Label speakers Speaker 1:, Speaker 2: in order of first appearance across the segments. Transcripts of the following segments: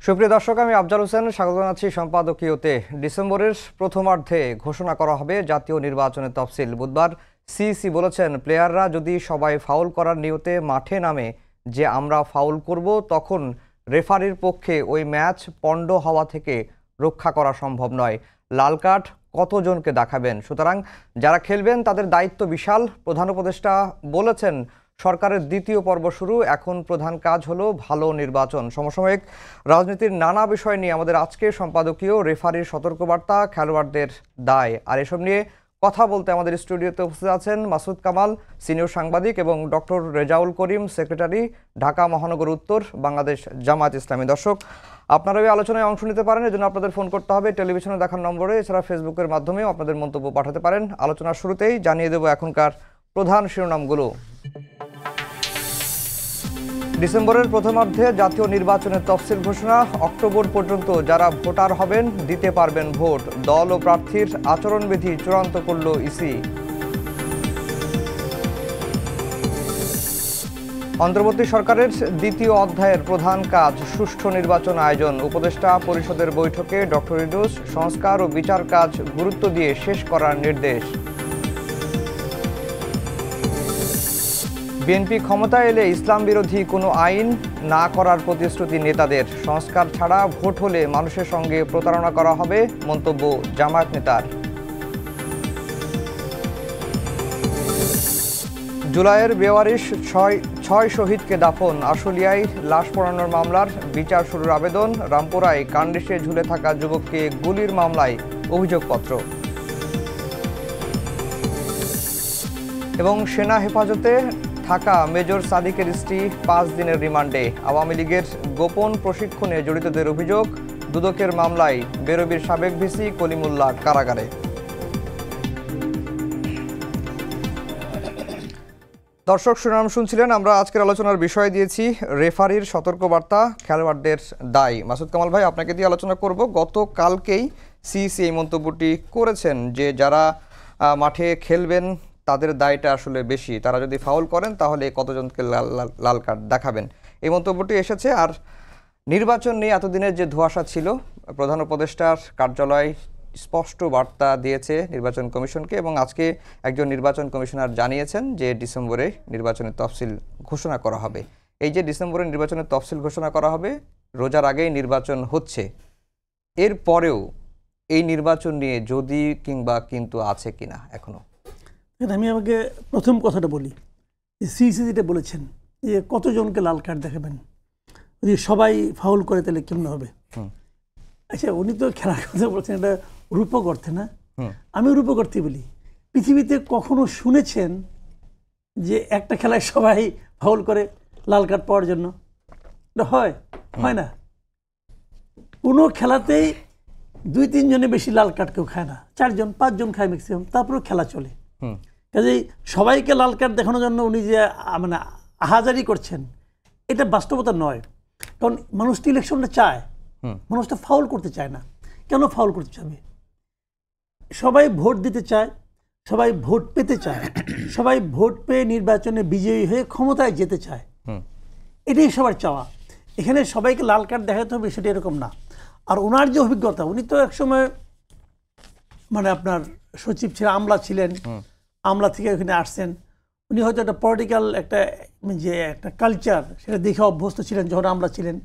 Speaker 1: সুপ্রিয় দর্শক, আমি আফজাল হোসেন স্বাগত জানাচ্ছি সম্পাদকীয়তে। ডিসেম্বরের প্রথমার্ধে ঘোষণা করা হবে জাতীয় নির্বাচনের তফসিল। বুধবার সিইসি বলেছেন, প্লেয়াররা যদি সবাই ফাউল করার নিয়তে মাঠে নামে যে আমরা ফাউল করব, তখন রেফারির পক্ষে ওই ম্যাচ পণ্ড হওয়া থেকে রক্ষা করা সম্ভব নয়। লাল কার্ড কতজনকে দেখাবেন? সুতরাং যারা খেলবেন তাদের দায়িত্ব বিশাল। প্রধান উপদেষ্টা বলেছেন, সরকারের দ্বিতীয় পর্ব শুরু, এখন প্রধান কাজ হলো ভালো নির্বাচন। সমসাময়িক রাজনীতির নানা বিষয় নিয়ে আমাদের আজকের সম্পাদকীয়। রেফারির সতর্কবার্তা, খেলোয়াড়দের দায়, আর এসব নিয়ে কথা বলতে আমাদের স্টুডিওতে উপস্থিত আছেন মাসুদ কামাল, সিনিয়র সাংবাদিক, এবং ডক্টর রেজাউল করিম, সেক্রেটারি, ঢাকা মহানগর উত্তর, বাংলাদেশ জামায়াত ইসলামী। দর্শক, আপনারা এই আলোচনায় অংশ নিতে পারেন, এজন্য আপনাদের ফোন করতে হবে টেলিভিশনে দেখার নম্বরে। এছাড়া ফেসবুকের মাধ্যমেও আপনাদের মন্তব্য পাঠাতে পারেন। আলোচনার শুরুতেই জানিয়ে দেব এখনকার প্রধান শিরোনামগুলো। ডিসেম্বরের প্রথমার্ধে জাতীয় নির্বাচনের তফসিল ঘোষণা। অক্টোবর পর্যন্ত যারা ভোটার হবেন দিতে পারবেন ভোট। দল ও প্রার্থীর আচরণবিধি চূড়ান্ত করল ইসি। অন্তর্বর্তী সরকারের দ্বিতীয় অধ্যায়ের প্রধান কাজ সুষ্ঠু নির্বাচন আয়োজন। উপদেষ্টা পরিষদের বৈঠকে ডক্টর ইউনূস সংস্কার ও বিচার কাজ গুরুত্ব দিয়ে শেষ করার নির্দেশ। বিএনপি ক্ষমতায় এলে ইসলাম বিরোধী কোনো আইন না করার প্রতিশ্রুতি নেতাদের। সংস্কার ছাড়া ভোট হলে মানুষের সঙ্গে প্রতারণা করা হবে, মন্তব্য জামায়াত নেতার। জুলাইয়ের বেওয়ারিশ ছয় শহীদকে দাফন। আশুলিয়ায় লাশ পোড়ানোর মামলার বিচার শুরুর আবেদন। রামপুরায় কান্ডিসে ঝুলে থাকা যুবককে গুলির মামলায় অভিযোগপত্র। এবং সেনা হেফাজতে থাকা মেজর সাদিকের স্ত্রী 5 দিনের রিমান্ডে। আওয়ামী লীগের গোপন প্রশিক্ষণে জড়িতদের অভিযোগ। দুদকের মামলায় বেরবির সাবেক ভিসি কলিমুল্লাহ কারাগারে। দর্শক, শিরোনাম শুনছিলেন। আমরা আজকের আলোচনার বিষয় দিয়েছি রেফারির সতর্কবার্তা, খেলোয়াড়দের দায়। মাসুদ কামাল ভাই, আপনাকে দিয়ে আলোচনা করব। গতকালকেই সিইসি এই মন্তব্যটি করেছেন যে যারা মাঠে খেলবেন তাদের দায়টা আসলে বেশি। তারা যদি ফাউল করেন তাহলে কতজনকে লাল কার্ড দেখাবেন, এই মন্তব্যটি এসেছে। আর নির্বাচন নিয়ে এতদিনের যে ধোঁয়াশা ছিল, প্রধান উপদেষ্টার কার্যালয় স্পষ্ট বার্তা দিয়েছে নির্বাচন কমিশনকে, এবং আজকে একজন নির্বাচন কমিশনার জানিয়েছেন যে ডিসেম্বরে নির্বাচনের তফসিল ঘোষণা করা হবে। এই যে ডিসেম্বরে নির্বাচনের তফসিল ঘোষণা করা হবে, রোজার আগেই নির্বাচন হচ্ছে, এর পরেও এই নির্বাচন নিয়ে যদি কিংবা কিন্তু আছে কিনা এখনো?
Speaker 2: আমি আমাকে প্রথম কথাটা বলি, যে সিইসি যেটা বলেছেন যে কতজনকে লাল কার্ড দেখাবেন, যদি সবাই ফাউল করে তাহলে কেমন হবে। আচ্ছা, উনি তো খেলার কথা বলছেন, এটা রূপক অর্থে না। আমি রূপক অর্থে বলি, পৃথিবীতে কখনো শুনেছেন যে একটা খেলায় সবাই ফাউল করে লাল কার্ড পাওয়ার জন্য? এটা হয় না। কোনো খেলাতেই 2-3 জনের বেশি লাল কার্ড কেউ খায় না, 4জন 5জন খায় ম্যাক্সিমাম, তারপরেও খেলা চলে। কাজেই সবাইকে লাল কার্ড দেখানোর জন্য উনি যে মানে আহাজারি করছেন, এটা বাস্তবতা নয়। কারণ মানুষ তো ইলেকশনটা চায়, মানুষ তো ফাউল করতে চায় না। কেন ফাউল করতে চাবে? সবাই ভোট দিতে চায়, সবাই ভোট পেতে চায়, সবাই ভোট পেয়ে নির্বাচনে বিজয়ী হয়ে ক্ষমতায় যেতে চায়, এটাই সবার চাওয়া। এখানে সবাইকে লাল কার্ড দেখাতে হবে সেটা এরকম না। আর ওনার যে অভিজ্ঞতা, উনি তো একসময় মানে আপনার সচিব ছিলেন, আমলা ছিলেন, আমলা থেকে ওখানে আসছেন। উনি হয়তো একটা পলিটিক্যাল একটা যে একটা কালচার সেটা দেখে অভ্যস্ত ছিলেন যখন আমলা ছিলেন,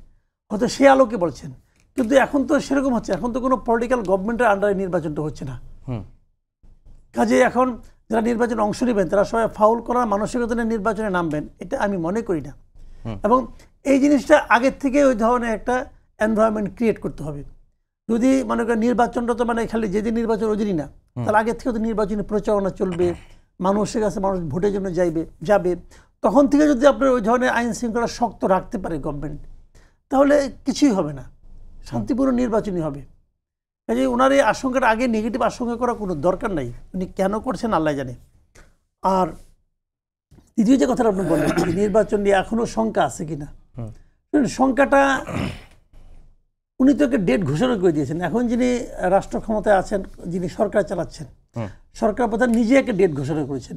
Speaker 2: হয়তো সে আলোকে বলছেন। কিন্তু এখন তো সেরকম হচ্ছে, এখন তো কোনো পলিটিক্যাল গভর্নমেন্টের আন্ডারে নির্বাচনটা হচ্ছে না। কাজে এখন যারা নির্বাচনে অংশ নেবেন তারা সবাই ফাউল করার মানসিকতা নিয়ে নির্বাচনে নামবেন, এটা আমি মনে করি না। এবং এই জিনিসটা আগের থেকে ওই ধরনের একটা এনভায়রনমেন্ট ক্রিয়েট করতে হবে। যদি মনে করেন নির্বাচনটা তো মানে খালি যেদিন নির্বাচন ওই দিনই না, তাহলে আগের থেকে তো নির্বাচনী প্রচারণা চলবে, মানুষের কাছে মানুষ ভোটের জন্য যাবে। তখন থেকে যদি আপনার ওই ধরনের আইন শৃঙ্খলা শক্ত রাখতে পারে গভর্নমেন্ট, তাহলে কিছুই হবে না, শান্তিপূর্ণ নির্বাচনই হবে। কাজে ওনার এই আশঙ্কাটা আগে নেগেটিভ আশঙ্কা করার কোনো দরকার নাই। উনি কেন করছেন আল্লাহ জানে। আর দ্বিতীয় যে কথাটা আপনি বললেন, নির্বাচন নিয়ে এখনও শঙ্কা আছে কিনা, শঙ্কাটা উনি তো একটা ডেট ঘোষণা করে দিয়েছেন। এখন যিনি রাষ্ট্র ক্ষমতায় আছেন, যিনি সরকার চালাচ্ছেন, সরকার প্রধান নিজে একটা ডেট ঘোষণা করেছেন।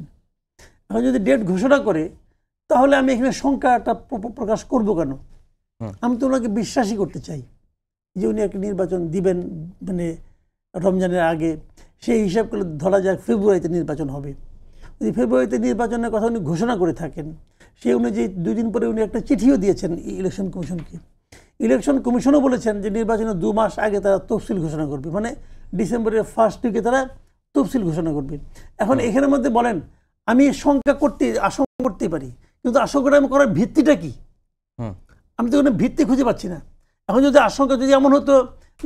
Speaker 2: এখন যদি ডেট ঘোষণা করে, তাহলে আমি এখানে শঙ্কাটা প্রকাশ করব কেন? আমি তো ওনাকে বিশ্বাসই করতে চাই। যে উনি একটা নির্বাচন দিবেন মানে রমজানের আগে, সেই হিসাব করলে ধরা যাক ফেব্রুয়ারিতে নির্বাচন হবে। যদি ফেব্রুয়ারিতে নির্বাচনের কথা উনি ঘোষণা করে থাকেন, সেই অনুযায়ী 2 দিন পরে উনি একটা চিঠিও দিয়েছেন ইলেকশন কমিশনকে। ইলেকশন কমিশনও বলেছেন যে নির্বাচনের 2 মাস আগে তারা তফসিল ঘোষণা করবে, মানে ডিসেম্বরের ফার্স্ট উইকে তারা তফসিল ঘোষণা করবে। এখন এখানের মধ্যে বলেন আমি আশঙ্কা করতেই পারি, কিন্তু আশঙ্কা করার ভিত্তিটা কি? আমি তো কোনো ভিত্তি খুঁজে পাচ্ছি না। এখন যদি আশঙ্কা যদি এমন হতো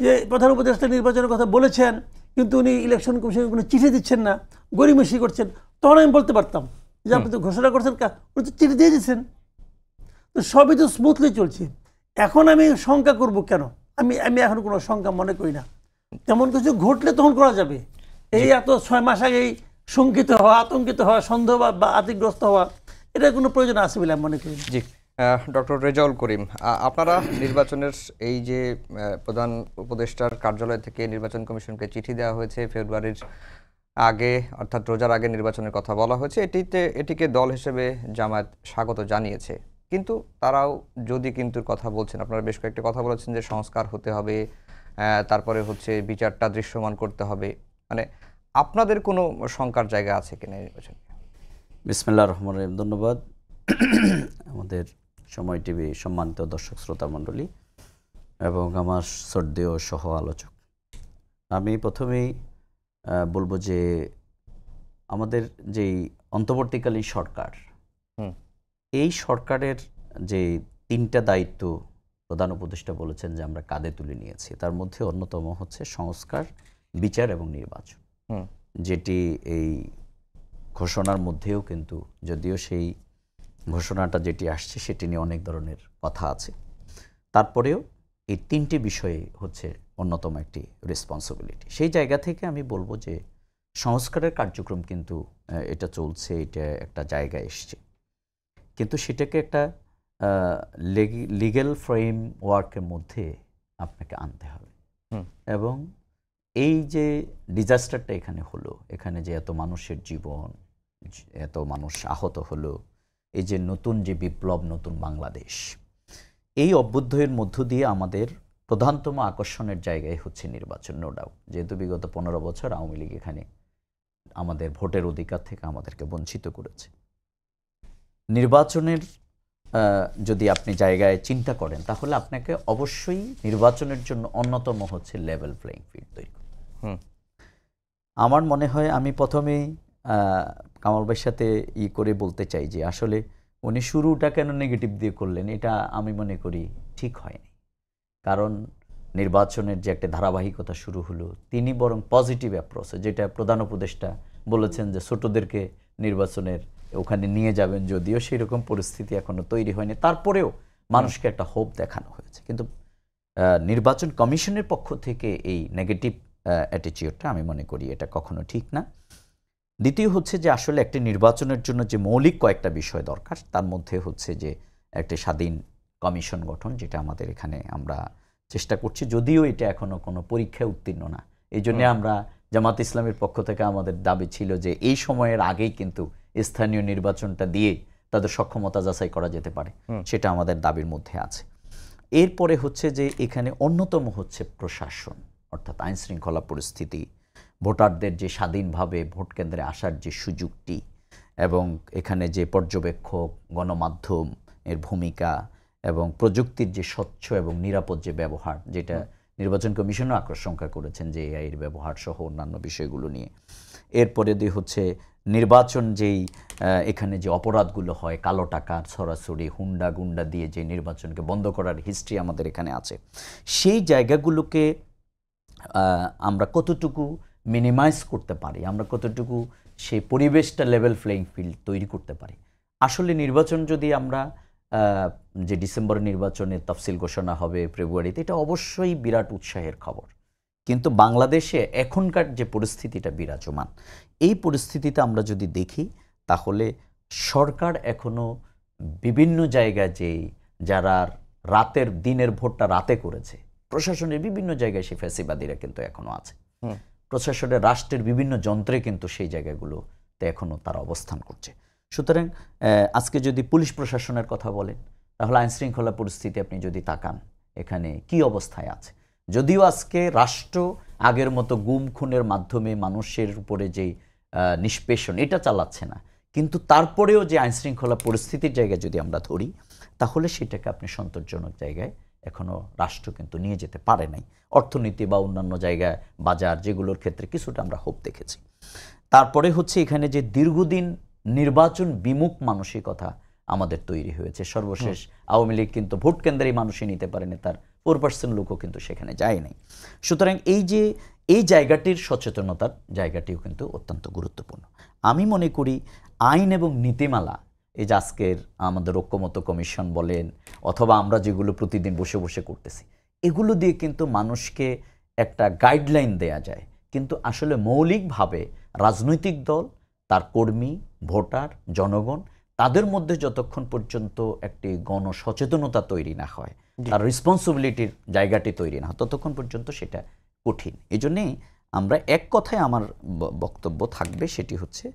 Speaker 2: যে প্রধান উপদেষ্টা নির্বাচনের কথা বলেছেন কিন্তু উনি ইলেকশন কমিশনের কোনো চিঠি দিচ্ছেন না, গড়িমসি করছেন, তখন আমি বলতে পারতাম যে আপনি তো ঘোষণা করছেন, উনি তো চিঠি দিয়ে দিচ্ছেন, তো সবই তো স্মুথলি চলছে। এখন আমি শঙ্কা করব কেন? আমি এখন কোনো শঙ্কা মনে করি না। তেমন কিছু ঘটলে তখন করা যাবে। এই এত 6 মাস আগেই শঙ্কিত হওয়া, আতঙ্কিত হওয়া, সন্দেহ বা আতিগ্রস্ত হওয়া, এটা কোনো প্রয়োজন আছে বলে আমি মনে করি।
Speaker 1: জি, ডক্টর রেজাউল করিম, আপনারা নির্বাচনের এই যে প্রধান উপদেষ্টার কার্যালয় থেকে নির্বাচন কমিশনকে চিঠি দেওয়া হয়েছে, ফেব্রুয়ারির আগে অর্থাৎ রোজার আগে নির্বাচনের কথা বলা হয়েছে, এটিকে দল হিসেবে জামায়াত স্বাগত জানিয়েছে, কিন্তু তারাও যদি কিন্তু কথা বলছেন, আপনারা বেশ কয়েকটি কথা বলেছেন যে সংস্কার হতে হবে, তারপরে হচ্ছে বিচারটা দৃশ্যমান করতে হবে, মানে আপনাদের কোনো শঙ্কার জায়গা আছে কিনা নির্বাচন?
Speaker 3: বিসমিল্লাহির রহমানির রহিম। ধন্যবাদ আমাদের সময় টিভি সম্মানিত দর্শক শ্রোতা মণ্ডলী এবং আমার শ্রদ্ধেয় সহ আলোচক। আমি প্রথমেই বলবো যে আমাদের যেই অন্তর্বর্তীকালীন সরকার, এই সরকারের যে 3টা দায়িত্ব প্রধান উপদেষ্টা বলেছেন যে আমরা কাঁধে তুলে নিয়েছি, তার মধ্যে অন্যতম হচ্ছে সংস্কার, বিচার এবং নির্বাচন, যেটি এই ঘোষণার মধ্যেও কিন্তু, যদিও সেই ঘোষণাটা যেটি আসছে সেটি নিয়ে অনেক ধরনের কথা আছে, তারপরেও এই 3টি বিষয়ে হচ্ছে অন্যতম একটি রেসপন্সিবিলিটি। সেই জায়গা থেকে আমি বলবো যে সংস্কারের কার্যক্রম কিন্তু এটা চলছে, এটা একটা জায়গায় এসছে, কিন্তু সেটাকে একটা লিগ্যাল ফ্রেম ওয়ার্কের মধ্যে আপনাকে আনতে হবে। এবং এই যে ডিজাস্টারটা এখানে হলো, এখানে যে এত মানুষের জীবন, এত মানুষ আহত হলো, এই যে নতুন যে বিপ্লব, নতুন বাংলাদেশ, এই অভ্যুদয়ের মধ্য দিয়ে আমাদের প্রধানতম আকর্ষণের জায়গায় হচ্ছে নির্বাচন, নো ডাউট। যেহেতু বিগত 15 বছর আওয়ামী লীগ এখানে আমাদের ভোটের অধিকার থেকে আমাদেরকে বঞ্চিত করেছে। নির্বাচনের যদি আপনি জায়গায় চিন্তা করেন, তাহলে আপনাকে অবশ্যই নির্বাচনের জন্য অন্যতম হচ্ছে লেভেল প্লেইং ফিল্ড তৈরি করতে। আমার মনে হয় আমি প্রথমেই কামাল ভাইয়ের সাথে করে বলতে চাই যে আসলে উনি শুরুটা কেন নেগেটিভ দিয়ে করলেন, এটা আমি মনে করি ঠিক হয়নি। কারণ নির্বাচনের যে একটা ধারাবাহিকতা শুরু হলো, তিনি বরং পজিটিভ অ্যাপ্রোচ, যেটা প্রধান উপদেষ্টা বলেছেন যে ছোটদেরকে নির্বাচনের ওখানে নিয়ে যাবেন, যদিও সেরকম পরিস্থিতি এখনো তৈরি হয়নি, তারপরেও মানুষকে একটা হোপ দেখানো হয়েছে। কিন্তু নির্বাচন কমিশনের পক্ষ থেকে এই নেগেটিভ অ্যাটিটিউডটা আমি মনে করি এটা কখনো ঠিক না। দ্বিতীয় হচ্ছে যে আসলে একটি নির্বাচনের জন্য যে মৌলিক কয়েকটা বিষয় দরকার, তার মধ্যে হচ্ছে যে একটি স্বাধীন কমিশন গঠন, যেটা আমাদের এখানে আমরা চেষ্টা করছি, যদিও এটা এখনো কোনো পরীক্ষায় উত্তীর্ণ না। এই জন্য আমরা জামাত ইসলামের পক্ষ থেকে আমাদের দাবি ছিল যে এই সময়ের আগেই কিন্তু স্থানীয় নির্বাচনটা দিয়ে তাদের সক্ষমতা যাচাই করা যেতে পারে, সেটা আমাদের দাবির মধ্যে আছে। এরপরে হচ্ছে যে এখানে অন্যতম হচ্ছে প্রশাসন, অর্থাৎ আইন শৃঙ্খলা পরিস্থিতি, ভোটারদের যে স্বাধীনভাবে ভোট কেন্দ্রে আসার যে সুযোগটি, এবং এখানে যে পর্যবেক্ষক, গণমাধ্যম এর ভূমিকা এবং প্রযুক্তির যে স্বচ্ছ এবং নিরাপদ যে ব্যবহার, যেটা নির্বাচন কমিশনও আশঙ্কা করেছেন যে এআইয়ের ব্যবহার সহ অন্যান্য বিষয়গুলো নিয়ে। এরপরে দিয়ে হচ্ছে নির্বাচন যেই এখানে যে অপরাধগুলো হয়, কালো টাকা ছড়াছড়ি, হুন্ডা গুন্ডা দিয়ে যে নির্বাচনকে বন্ধ করার হিস্ট্রি আমাদের এখানে আছে, সেই জায়গাগুলোকে আমরা কতটুকু মিনিমাইজ করতে পারি, আমরা কতটুকু সেই পরিবেশটা লেভেল প্লেইং ফিল্ড তৈরি করতে পারি। আসলে নির্বাচন যদি আমরা যে ডিসেম্বরের নির্বাচনে তফসিল ঘোষণা হবে ফেব্রুয়ারিতে, এটা অবশ্যই বিরাট উৎসাহের খবর, কিন্তু বাংলাদেশে এখনকার যে পরিস্থিতিটা বিরাজমান, এই পরিস্থিতিতে আমরা যদি দেখি তাহলে সরকার এখনো বিভিন্ন জায়গায় যারা রাতের দিনের ভোটটা রাতে করেছে, প্রশাসনের বিভিন্ন জায়গায় সেই ফ্যাসিবাদীরা কিন্তু এখনো আছে। প্রশাসনের রাষ্ট্রের বিভিন্ন যন্ত্রে কিন্তু সেই জায়গাগুলোতে এখনো তারা অবস্থান করছে। সুতরাং আজকে যদি পুলিশ প্রশাসনের কথা বলেন, তাহলে আইন শৃঙ্খলা পরিস্থিতি আপনি যদি তাকান এখানে কি অবস্থায় আছে, যদিও আজকে রাষ্ট্র আগের মতো গুম খুনের মাধ্যমে মানুষের উপরে যে নিষ্পেষণ এটা চালাচ্ছে না, কিন্তু তারপরেও যে আইনশৃঙ্খলা পরিস্থিতির জায়গায় যদি আমরা ধরি, তাহলে সেটাকে আপনি সন্তোষজনক জায়গায় এখনো রাষ্ট্র কিন্তু নিয়ে যেতে পারে নাই। অর্থনীতি বা অন্যান্য জায়গায় বাজার যেগুলোর ক্ষেত্রে কিছুটা আমরা হোপ দেখেছি। তারপরে হচ্ছে এখানে যে দীর্ঘদিন নির্বাচন বিমুখ মানসিকতা আমাদের তৈরি হয়েছে। সর্বশেষ আওয়ামী লীগ কিন্তু ভোট কেন্দ্রেই মানুষই নিতে পারেনি, তার 4% লোকও কিন্তু সেখানে যায় নাই। সুতরাং এই জায়গাটির সচেতনতার জায়গাটিও কিন্তু অত্যন্ত গুরুত্বপূর্ণ। আমি মনে করি আইন এবং নীতিমালা, এই যে আজকের আমাদের ঐক্যমত্য কমিশন বলেন অথবা আমরা যেগুলো প্রতিদিন বসে বসে করতেছি, এগুলো দিয়ে কিন্তু মানুষকে একটা গাইডলাইন দেয়া যায়। কিন্তু আসলে মৌলিকভাবে রাজনৈতিক দল, তার কর্মী, ভোটার, জনগণ, তাদের মধ্যে যতক্ষণ পর্যন্ত একটি গণসচেতনতা তৈরি না হয়, তার রেসপন্সিবিলিটির জায়গাটি তৈরি না হয়, ততক্ষণ পর্যন্ত সেটা কঠিন। এই জন্যেই আমরা এক কথায় আমার বক্তব্য থাকবে, সেটি হচ্ছে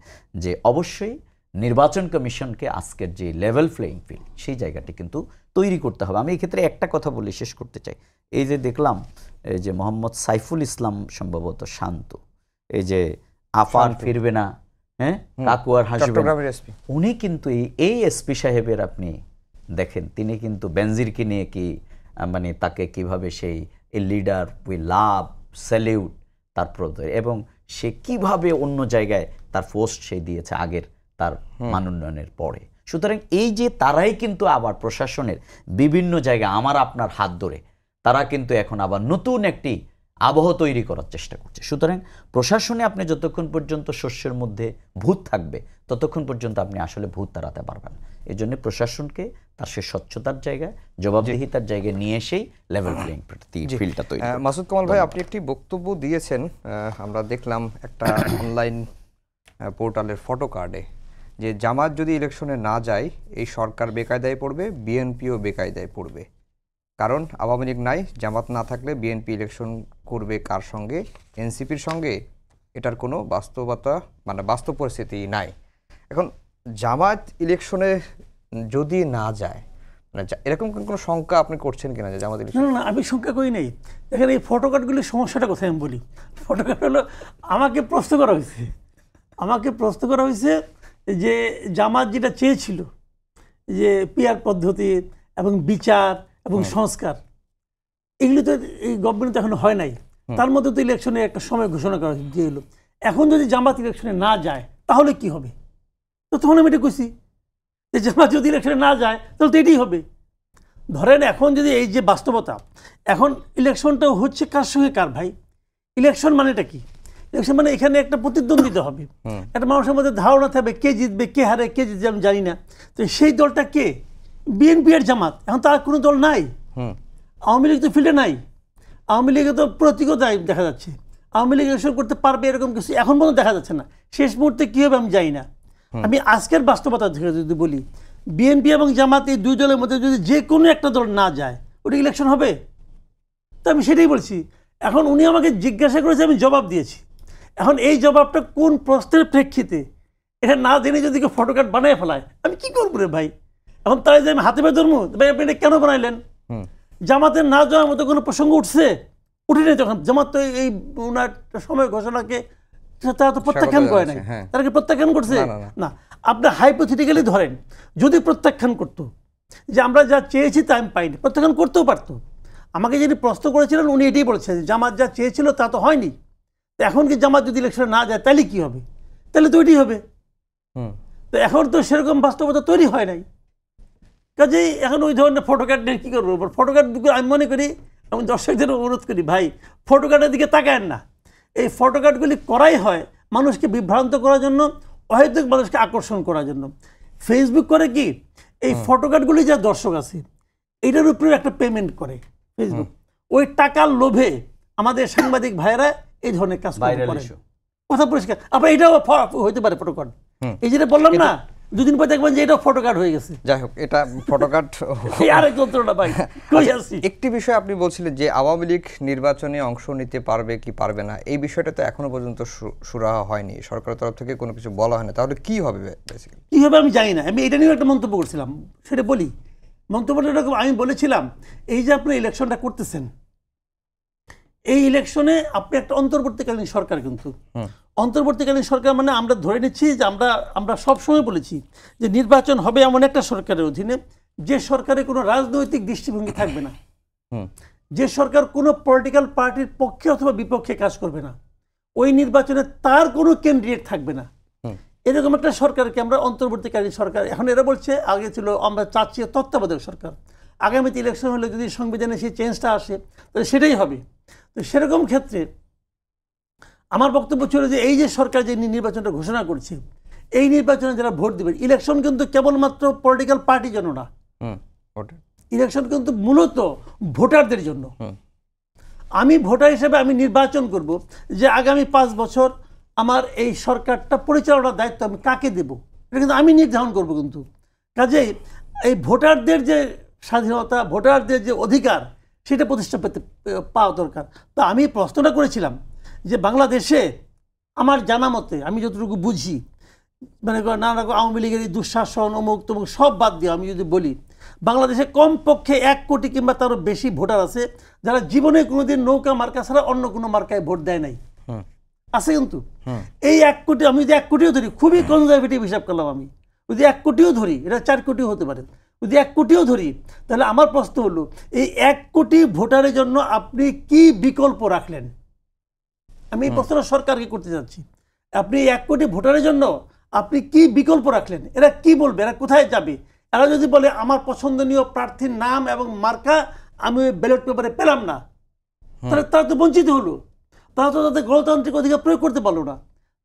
Speaker 3: যে অবশ্যই নির্বাচন কমিশনকে আজকের যে লেভেল প্লেইং ফিল্ড, সেই জায়গাটি কিন্তু তৈরি করতে হবে। আমি এক্ষেত্রে একটা কথা বলে শেষ করতে চাই। এই যে দেখলাম এই যে মোহাম্মদ সাইফুল ইসলাম সম্ভবত শান্ত, এই যে আফার ফিরবে না, হ্যাঁ কাকুয়ার হাসবে, উনি কিন্তু এই এসপি সাহেবের আপনি দেখেন, তিনি কিন্তু বেনজিরকে নিয়ে কি মানে তাকে কিভাবে সেই লিডার উই লাভ স্যালিউট তারপর, এবং সে কিভাবে অন্য জায়গায় তার পোস্ট সে দিয়েছে আগের তার মানোন্নয়নের পরে। সুতরাং এই যে তারাই কিন্তু আবার প্রশাসনের বিভিন্ন জায়গায় আমার আপনার হাত ধরে তারা কিন্তু এখন আবার নতুন একটি আবহ তৈরি করার চেষ্টা করছে। সুতরাং প্রশাসনে আপনি যতক্ষণ পর্যন্ত শস্যের মধ্যে ভূত থাকবে, ততক্ষণ পর্যন্ত আপনি আসলে ভূত তাড়াতে পারবেন। এই জন্য প্রশাসনকে তার সে স্বচ্ছতার জায়গায়, জবাবদিহিতার জায়গায় নিয়ে এসেই লেভেল প্লেইং ফিল্ডটা তৈরি।
Speaker 1: মাসুদ কামাল ভাই, আপনি একটি বক্তব্য দিয়েছেন, আমরা দেখলাম একটা অনলাইন পোর্টালের ফটো কার্ডে, যে জামাত যদি ইলেকশনে না যায় এই সরকার বেকায়দায় পড়বে, বিএনপিও বেকায়দায় পড়বে। কারণ আওয়ামী লীগ নাই, জামাত না থাকলে বিএনপি ইলেকশন করবে কার সঙ্গে? এনসিপির সঙ্গে। এটার কোনো বাস্তবতা মানে বাস্তব পরিস্থিতি নাই। এখন জামাত ইলেকশনে যদি না যায়, মানে এরকম কোনো শঙ্কা আপনি করছেন কিনা যে জামাত ইলেকশন?
Speaker 2: না, আমি শঙ্কা করি নাই। এখানে এই ফটো কার্ডগুলির সমস্যাটা কোথায় আমি বলি। ফটো কার্ড হলো আমাকে প্রশ্ন করা হয়েছে যে জামাত যেটা চেয়েছিল যে পিআর পদ্ধতি এবং বিচার এবং সংস্কার, এগুলি তো এই গভর্নমেন্ট এখনো হয় নাই। তার মধ্যে তো ইলেকশনে একটা সময় ঘোষণা করা হলো। এখন যদি জামাত ইলেকশনে না যায় তাহলে কি হবে? তো তখন আমি এটা কইছি যে জামাত যদি ইলেকশনে না যায় তাহলে তো এটাই হবে। ধরেন এখন যদি এই যে বাস্তবতা, এখন ইলেকশনটা হচ্ছে কার সঙ্গে কার ভাই? ইলেকশন মানেটা কি? ইলেকশন মানে এখানে একটা প্রতিদ্বন্দ্বিতা হবে, একটা মানুষের মধ্যে ধারণা থাকবে কে জিতবে, কে হারে, কে জিতবে আমি জানি না। তো সেই দলটা কে? বিএনপি আর জামাত। এখন তার কোনো দল নাই। আওয়ামী লীগ তো ফিল্ডে নাই, আওয়ামী লীগে তো প্রতীকতা দেখা যাচ্ছে। আওয়ামী লীগ ইলেকশন করতে পারবে এরকম কিছু এখন পর্যন্ত দেখা যাচ্ছে না। শেষ মুহূর্তে কী হবে আমি জানি না। আমি আজকের বাস্তবতা থেকে যদি বলি, বিএনপি এবং জামাত এই দুই দলের মধ্যে যদি যে কোনো একটা দল না যায়, ওটা ইলেকশন হবে? তো আমি সেটাই বলছি। এখন উনি আমাকে জিজ্ঞাসা করেছে, আমি জবাব দিয়েছি। এখন এই জবাবটা কোন প্রশ্নের প্রেক্ষিতে, এটা না জেনে যদি কেউ ফটো কার্ড বানায় ফেলায়, আমি কি করবো রে ভাই? এখন তাই যে আমি হাতে পেয়ে ধরবো, ভাই আপনি এটা কেন বানাইলেন? জামাতের না যাওয়ার মতো কোনো প্রসঙ্গ উঠছে? উঠেনি। তখন জামাত তো এই ওনার সময় ঘোষণাকে তারা তো প্রত্যাখ্যান করে নাই। তারা কি প্রত্যাখ্যান করছে? না। আপনি হাইপোথেটিক্যালি ধরেন যদি প্রত্যাখ্যান করতো যে আমরা যা চেয়েছি তা আমি পাইনি, প্রত্যাখ্যান করতেও পারতো। আমাকে যিনি প্রশ্ন করেছিলেন উনি এটাই বলেছেন যে জামাত যা চেয়েছিল তা তো হয়নি। এখন কি জামাত যদি ইলেকশনে না যায় তাহলে কি হবে? তাহলে তো ওইটাই হবে। তো এখন তো সেরকম বাস্তবতা তৈরি হয় নাই। কাজেই এখন ওই ধরনের ফটো কার্ড নিয়ে কী করবো? ফটো কার্ড আমি মনে করি, আমি দর্শকদের অনুরোধ করি, ভাই ফটো কার্ডের দিকে তাকায়েন না। এই ফটো কার্ডগুলি করাই হয় মানুষকে বিভ্রান্ত করার জন্য, অহেতুক মানুষকে আকর্ষণ করার জন্য। ফেসবুক করে কি, এই ফটো কার্ডগুলি যা দর্শক আছে এইটার উপরে একটা পেমেন্ট করে ফেসবুক। ওই টাকার লোভে আমাদের সাংবাদিক ভাইয়েরা এই ধরনের কাজ করে। কথা পরিষ্কার। আবার এটাও হইতে পারে ফটো কার্ড। এই যেটা বললাম না, দুদিন পর দেখবেন যে এটাও ফটো কার্ড হয়ে গেছে।
Speaker 1: যাই হোক, এটা ফটো কার্ড
Speaker 2: আরেক যন্ত্রণা ভাই।
Speaker 1: একটি বিষয় আপনি বলছিলেন যে আওয়ামী লীগ নির্বাচনে অংশ নিতে পারবে কি পারবে না, এই বিষয়টা তো এখনো পর্যন্ত সুরাহা হয়নি, সরকারের তরফ থেকে কোনো কিছু বলা হয় না। তাহলে কি হবে?
Speaker 2: কি হবে আমি জানি না। আমি এটা নিয়ে একটা মন্তব্য করছিলাম, সেটা বলি। মন্তব্যটা এরকম, আমি বলেছিলাম এই যে আপনি ইলেকশনটা করতেছেন, এই ইলেকশনে আপনি একটা অন্তর্বর্তীকালীন সরকার, কিন্তু অন্তর্বর্তীকালীন সরকার মানে আমরা ধরে নিচ্ছি যে আমরা সবসময় বলেছি যে নির্বাচন হবে এমন একটা সরকারের অধীনে যে সরকারে কোনো রাজনৈতিক দৃষ্টিভঙ্গি থাকবে না, যে সরকার কোনো পলিটিক্যাল পার্টির পক্ষে অথবা বিপক্ষে কাজ করবে না, ওই নির্বাচনে তার কোনো ক্যান্ডিডেট থাকবে না, এরকম একটা সরকারকে আমরা অন্তর্বর্তীকালীন সরকার। এখন এরা বলছে আগে ছিল আমরা চাচ্ছি তত্ত্বাবধায়ক সরকার, আগামীতে ইলেকশন হলে যদি সংবিধানে সেই চেঞ্জটা আসে তাহলে সেটাই হবে। তো সেরকম ক্ষেত্রে আমার বক্তব্য ছিল যে এই যে সরকার যে নির্বাচনটা ঘোষণা করছে, এই নির্বাচনে যারা ভোট দেবেন, ইলেকশন কিন্তু কেবলমাত্র পলিটিক্যাল পার্টির জন্য না, ইলেকশন কিন্তু মূলত ভোটারদের জন্য। আমি ভোটার হিসেবে আমি নির্বাচন করব যে আগামী 5 বছর আমার এই সরকারটা পরিচালনার দায়িত্ব আমি কাকে দেব, এটা কিন্তু আমি নির্ধারণ করব। কিন্তু কাজেই এই ভোটারদের যে স্বাধীনতা, ভোটারদের যে অধিকার, সেটা প্রতিষ্ঠা পাওয়া দরকার। তা আমি প্রশ্নটা করেছিলাম যে বাংলাদেশে আমার জানা মতে, আমি যতটুকু বুঝি, মানে নানা রকম আওয়ামী লীগের এই দুঃশাসন অমুক তমুক সব বাদ দিয়ে আমি যদি বলি, বাংলাদেশে কমপক্ষে 1 কোটি কিংবা তারও বেশি ভোটার আছে যারা জীবনে কোনোদিন নৌকা মার্কা ছাড়া অন্য কোনো মার্কায় ভোট দেয় নাই, আছে কিন্তু। এই 1 কোটি, আমি যদি 1 কোটিও ধরি, খুবই কনজারভেটিভ হিসাব করলাম আমি, যদি 1 কোটিও ধরি, এটা 4 কোটিও হতে পারে, যদি 1 কোটিও ধরি, তাহলে আমার প্রশ্ন হলো এই 1 কোটি ভোটারের জন্য আপনি কি বিকল্প রাখলেন? আমি এই প্রশ্নটা সরকারকে করতে যাচ্ছি। আপনি 1 কোটি ভোটারের জন্য আপনি কি বিকল্প রাখলেন? এরা কি বলবে? এরা কোথায় যাবে? এরা যদি বলে আমার পছন্দনীয় প্রার্থীর নাম এবং মার্কা আমি ওই ব্যালট পেপারে পেলাম না, তাহলে তারা তো বঞ্চিত হলো, তারা তো তাদের গণতান্ত্রিক অধিকার প্রয়োগ করতে পারলো না।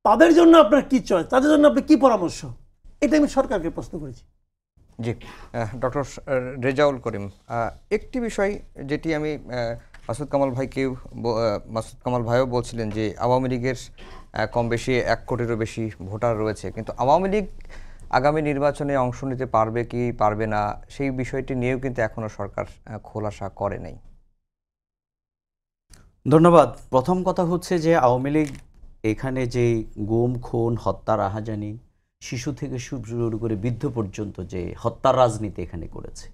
Speaker 2: তাদের জন্য আপনার কি চয়েস, তাদের জন্য আপনি কি পরামর্শ? এটা আমি সরকারকে প্রশ্ন করেছি।
Speaker 1: জি, ডক্টর রেজাউল করিম, একটি বিষয় যেটি আমি মাসুদ কামাল ভাইও বলছিলেন যে আওয়ামী লীগের কম বেশি 1 কোটিরও বেশি ভোটার রয়েছে, কিন্তু আওয়ামী লীগ আগামী নির্বাচনে অংশ নিতে পারবে কি পারবে না সেই বিষয়টি নিয়েও কিন্তু এখনো সরকার খোলাসা করে নাই।
Speaker 3: ধন্যবাদ। প্রথম কথা হচ্ছে যে আওয়ামী লীগ এখানে যে গুম খুন হত্যা রাহাজানি, শিশু থেকে শুরু করে বৃদ্ধ পর্যন্ত যে হত্যার রাজনীতি এখানে করেছে,